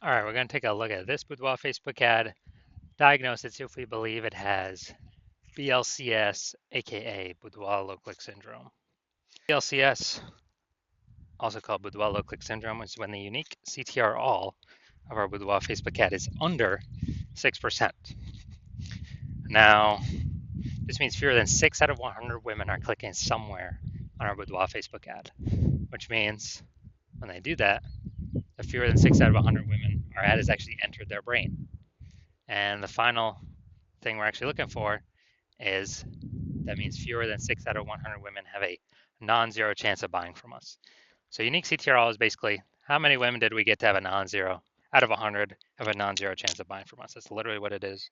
All right, we're going to take a look at this Boudoir Facebook ad, diagnose it, see if we believe it has BLCS, aka Boudoir low click syndrome. BLCS, also called Boudoir low click syndrome, is when the unique CTR all of our Boudoir Facebook ad is under 6%. Now, this means fewer than 6 out of 100 women are clicking somewhere on our Boudoir Facebook ad, which means when they do that, if fewer than 6 out of 100 women, our ad has actually entered their brain. And the final thing we're actually looking for is that means fewer than 6 out of 100 women have a non-zero chance of buying from us. So unique CTRL is basically how many women did we get to have a non-zero out of 100 have a non-zero chance of buying from us. That's literally what it is.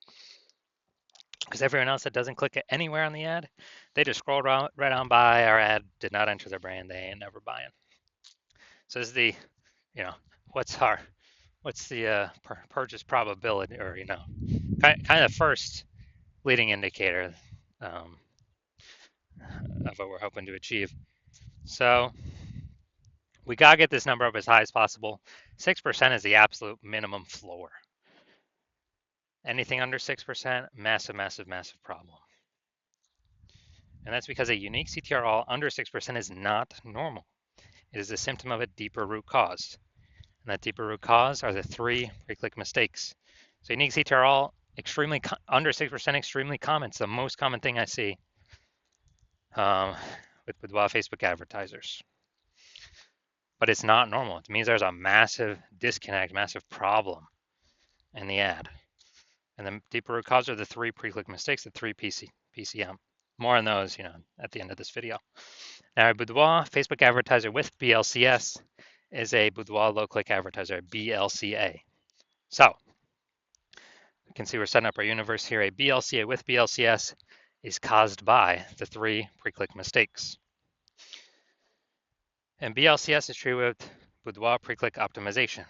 Because everyone else that doesn't click anywhere on the ad, they just scroll right on by. Our ad did not enter their brain. They ain't never buying. So this is the, you know, what's the purchase probability, or kind of first leading indicator um, of what we're hoping to achieve. So we gotta get this number up as high as possible. 6% is the absolute minimum floor. Anything under 6%, massive, massive, massive problem. And that's because a unique CTRL under 6% is not normal. It is a symptom of a deeper root cause. And that deeper root cause are the 3 pre-click mistakes. So unique CTRL, extremely under 6%, extremely common. It's the most common thing I see with Boudoir Facebook advertisers. But it's not normal. It means there's a massive disconnect, massive problem in the ad. And the deeper root cause are the 3 pre-click mistakes, the 3 PCM. More on those, at the end of this video. Now, a Boudoir Facebook advertiser with BLCS is a Boudoir low-click advertiser, BLCA. So, you can see we're setting up our universe here. A BLCA with BLCS is caused by the 3 pre-click mistakes. And BLCS is treated with Boudoir pre-click optimization,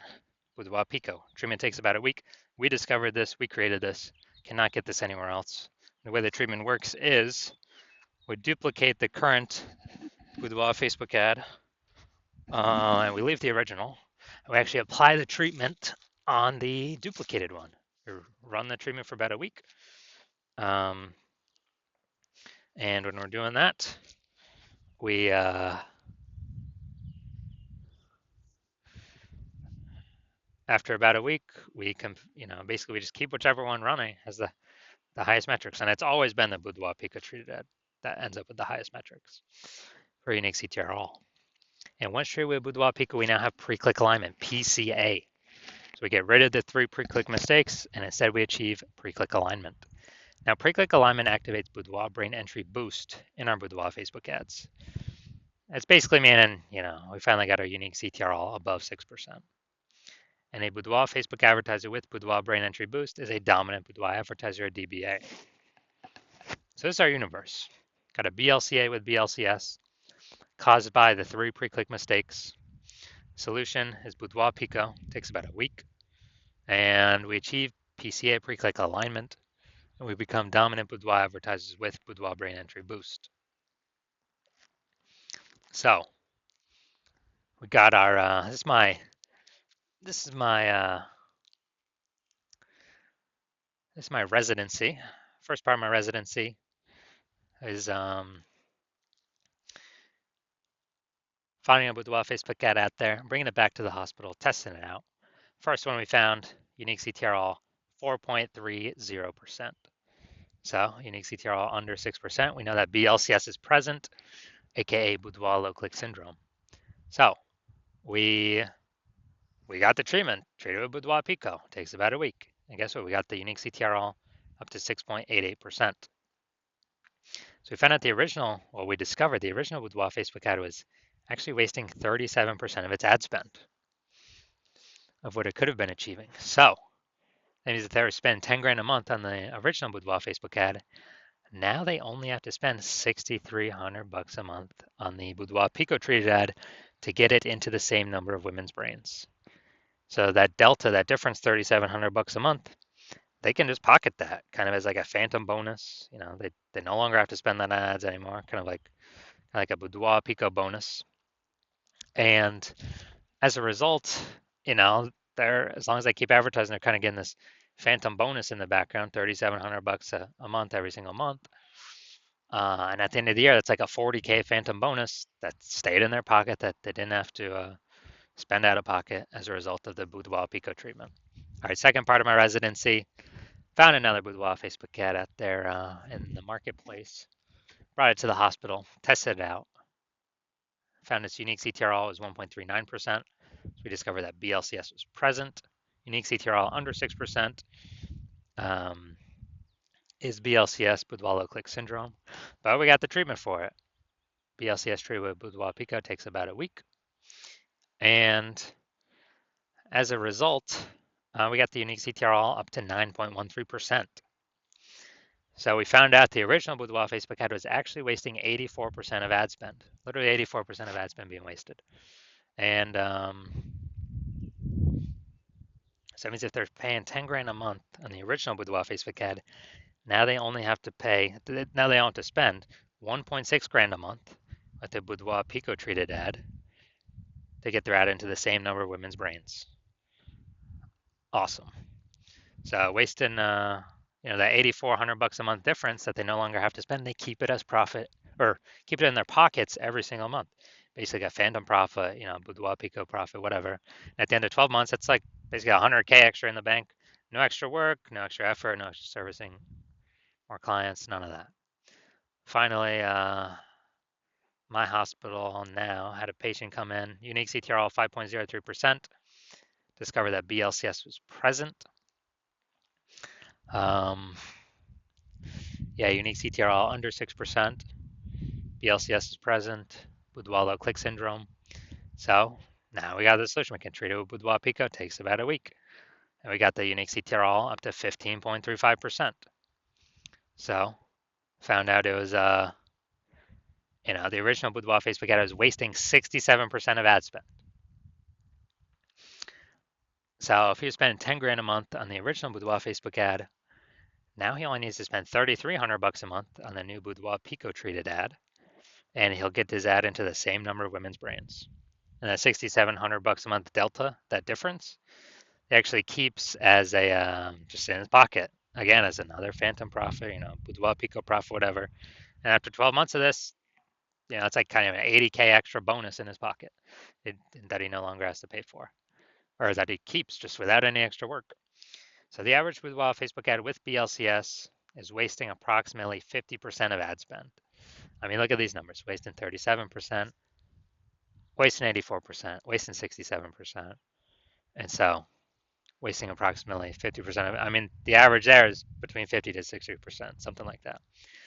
Boudoir Pico. Treatment takes about a week. We discovered this, we created this, cannot get this anywhere else. The way the treatment works is we duplicate the current Boudoir Facebook ad, and we leave the original. And we actually apply the treatment on the duplicated one. We run the treatment for about a week. And when we're doing that, we after about a week, we can, basically we just keep whichever one running has the highest metrics. And it's always been the Boudoir Pico treated ad that ends up with the highest metrics for unique CTR all. And once treated with Boudoir Pico, we now have pre-click alignment, PCA. So we get rid of the 3 pre-click mistakes, and instead we achieve pre-click alignment. Now, pre-click alignment activates Boudoir brain entry boost in our Boudoir Facebook ads. It's basically meaning, we finally got our unique CTR all above 6%. And a Boudoir Facebook advertiser with Boudoir brain entry boost is a dominant Boudoir advertiser, a DBA. So this is our universe. Got a BLCA with BLCS, caused by the 3 pre-click mistakes. Solution is Boudoir Pico, takes about a week. And we achieve PCA pre-click alignment, and we become dominant Boudoir advertisers with Boudoir brain entry boost. So we got our this is my residency. First part of my residency is finding a Boudoir Facebook ad out there, bringing it back to the hospital, testing it out. First one we found, unique CTR all 4.30%. So unique CTR all under 6%. We know that BLCS is present, aka Boudoir low click syndrome. So we got the treatment, treated with Boudoir Pico. Takes about a week. And guess what? We got the unique CTR all up to 6.88%. So we found out we discovered the original Boudoir Facebook ad was actually wasting 37% of its ad spend of what it could have been achieving. So that means that they were spending 10 grand a month on the original Boudoir Facebook ad. Now they only have to spend $6,300 a month on the Boudoir Pico treated ad to get it into the same number of women's brains. So that delta, that difference, $3,700 a month, they can just pocket that kind of as like a phantom bonus. They no longer have to spend on ads anymore, kind of like a Boudoir Pico bonus. And as a result, they're, as long as they keep advertising, they're kind of getting this phantom bonus in the background, $3,700 a month every single month. And at the end of the year, that's like a 40K phantom bonus that stayed in their pocket that they didn't have to spend out of pocket as a result of the Boudoir Pico treatment. All right, second part of my residency, found another Boudoir Facebook ad out there in the marketplace, brought it to the hospital, tested it out, found its unique CTRL was 1.39%. So we discovered that BLCS was present. Unique CTRL under 6% is BLCS, Boudoir low-click syndrome, but we got the treatment for it. BLCS treatment with Boudoir Pico takes about a week. And as a result, we got the unique CTRL up to 9.13%. So we found out the original Boudoir Facebook ad was actually wasting 84% of ad spend, literally 84% of ad spend being wasted. And so that means if they're paying 10 grand a month on the original Boudoir Facebook ad, now they only have to pay, now they don't have to spend 1.6 grand a month with the Boudoir Pico treated ad to get their ad into the same number of women's brains. Awesome. So wasting, that $8,400 a month difference that they no longer have to spend, they keep it as profit or keep it in their pockets every single month. Basically a phantom profit, Boudoir Pico profit, whatever. And at the end of 12 months, it's like basically 100K extra in the bank. No extra work, no extra effort, no extra servicing, more clients, none of that. Finally, my hospital now had a patient come in, unique CTRL 5.03%, discovered that BLCS was present. Unique CTRL under 6%, BLCS is present, Boudoir low-click syndrome. So now we got the solution. We can treat it with Boudoir Pico. It takes about a week. And we got the unique CTRL up to 15.35%. So found out it was, the original Boudoir Facebook ad was wasting 67% of ad spend. So if he was spending 10 grand a month on the original Boudoir Facebook ad, now he only needs to spend $3,300 a month on the new Boudoir Pico treated ad, and he'll get his ad into the same number of women's brains. And that $6,700 a month delta, that difference, he actually keeps as a just in his pocket. Again, as another phantom profit, Boudoir Pico profit, whatever. And after 12 months of this, it's like kind of an 80K extra bonus in his pocket that he no longer has to pay for, or that he keeps just without any extra work. So the average Boudoir Facebook ad with BLCS is wasting approximately 50% of ad spend. I mean, look at these numbers, wasting 37%, wasting 84%, wasting 67%. And so wasting approximately 50% of it. I mean, the average there is between 50 to 60%, something like that.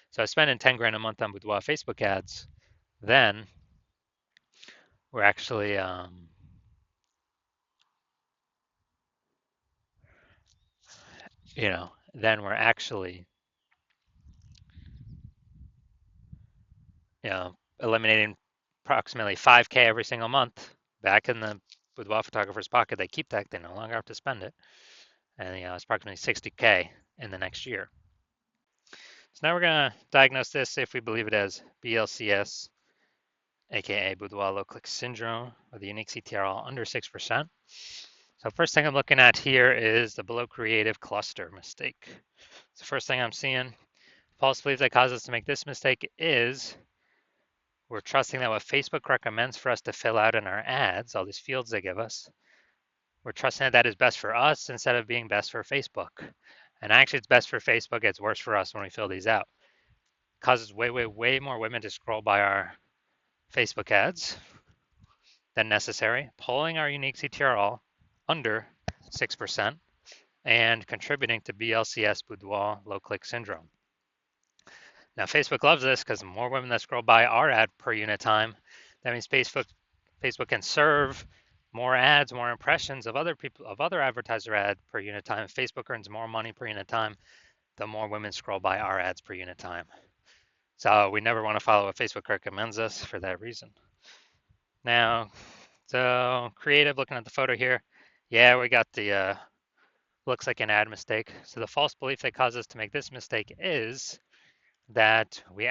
So spending 10 grand a month on Boudoir Facebook ads, then we're actually, then we're actually, eliminating approximately 5K every single month back in the Boudoir photographer's pocket. They keep that, they no longer have to spend it. And it's approximately 60K in the next year. So now we're going to diagnose this if we believe it as BLCS, aka Boudoir low-click syndrome, with a unique CTRL under 6%. So first thing I'm looking at here is the below creative cluster mistake. So first thing I'm seeing, false belief that causes us to make this mistake is we're trusting that what Facebook recommends for us to fill out in our ads, all these fields they give us, we're trusting that is best for us instead of being best for Facebook. And actually it's best for Facebook, it's worse for us when we fill these out. It causes way more women to scroll by our Facebook ads than necessary, pulling our unique CTRL under 6% and contributing to BLCS Boudoir low-click syndrome. Now, Facebook loves this because the more women that scroll by our ad per unit time, that means Facebook can serve more ads, more impressions of other advertiser ad per unit time. Facebook earns more money per unit time the more women scroll by our ads per unit time. So we never want to follow what Facebook recommends us for that reason. Now, so creative, looking at the photo here, yeah, we got the looks like an ad mistake. So the false belief that caused us to make this mistake is that we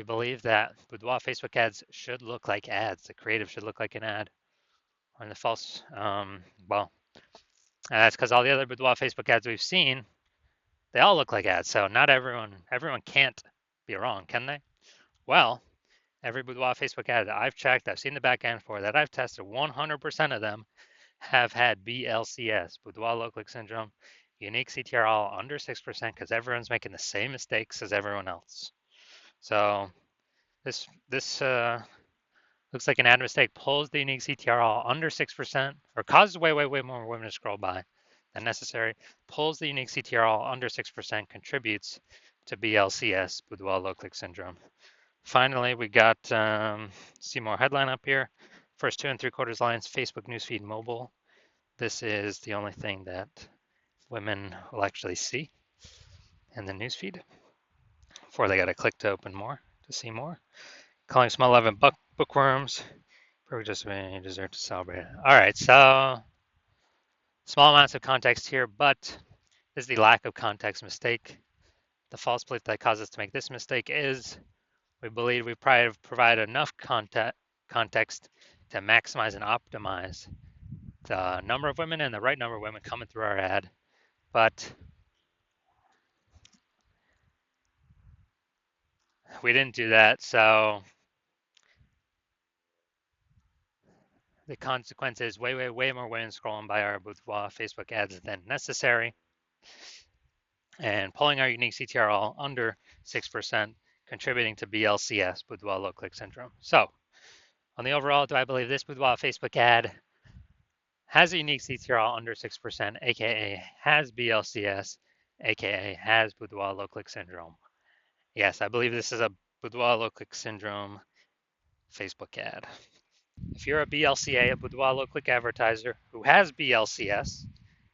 believe that Boudoir Facebook ads should look like ads. The creative should look like an ad. or the false. Well, that's because all the other Boudoir Facebook ads we've seen, they all look like ads. So not everyone can't be wrong, can they? Well, every Boudoir Facebook ad that I've checked, I've seen the back end for, that I've tested, 100% of them have had BLCS, Boudoir low click syndrome, unique CTRL under 6% because everyone's making the same mistakes as everyone else. So this looks like an ad mistake pulls the unique CTRL under 6% or causes way more women to scroll by than necessary, pulls the unique CTRL under 6%, contributes to BLCS, Boudoir low click syndrome. Finally, we got see more headline up here. First 2 3/4 lines, Facebook newsfeed mobile. This is the only thing that women will actually see in the newsfeed before they got to click to open more to see more. Calling small 11 bookworms. Just you deserve to celebrate. All right, so small amounts of context here, but this is the lack of context mistake. The false belief that caused us to make this mistake is we believe we provide enough context to maximize and optimize the number of women and the right number of women coming through our ad, but we didn't do that, so the consequence is way more women scrolling by our Boudoir Facebook ads than necessary, and pulling our unique CTRL under 6%, contributing to BLCS, Boudoir low click syndrome. So, on the overall, do I believe this Boudoir Facebook ad has a unique CTRL under 6%, aka has BLCS, aka has Boudoir low click syndrome? Yes, I believe this is a Boudoir low click syndrome Facebook ad. If you're a BLCA, a Boudoir low click advertiser who has BLCS,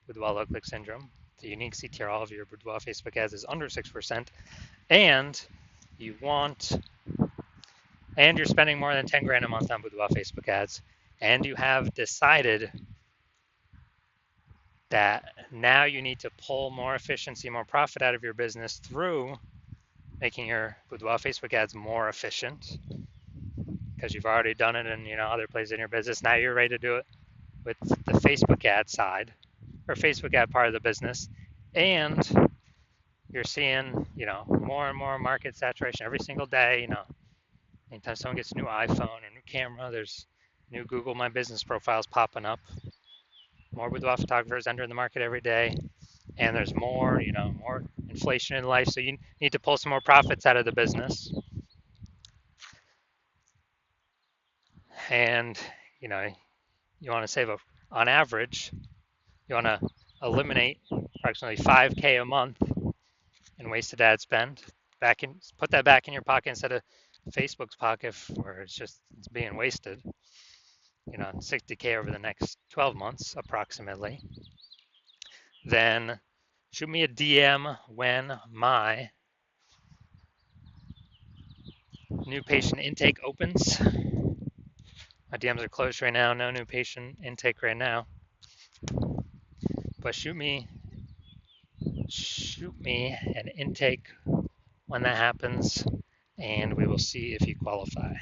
Boudoir low click syndrome, the unique CTRL of your Boudoir Facebook ads is under 6%, and you're spending more than 10 grand a month on Boudoir Facebook ads, and you have decided that now you need to pull more efficiency, more profit out of your business through making your Boudoir Facebook ads more efficient, because you've already done it in other places in your business. Now you're ready to do it with the Facebook ad side or Facebook ad part of the business, and you're seeing more and more market saturation every single day. Anytime someone gets a new iPhone or new camera, there's new Google My Business profiles popping up. More Boudoir photographers entering the market every day, and there's more inflation in life, so you need to pull some more profits out of the business. And you want to save on average, you want to eliminate approximately 5K a month in wasted ad spend. Put that back in your pocket instead of Facebook's pocket, where it's being wasted. 60K over the next 12 months approximately. Then shoot me a DM when my new patient intake opens. My DMs are closed right now, no new patient intake right now. But shoot me an intake when that happens, and we will see if you qualify.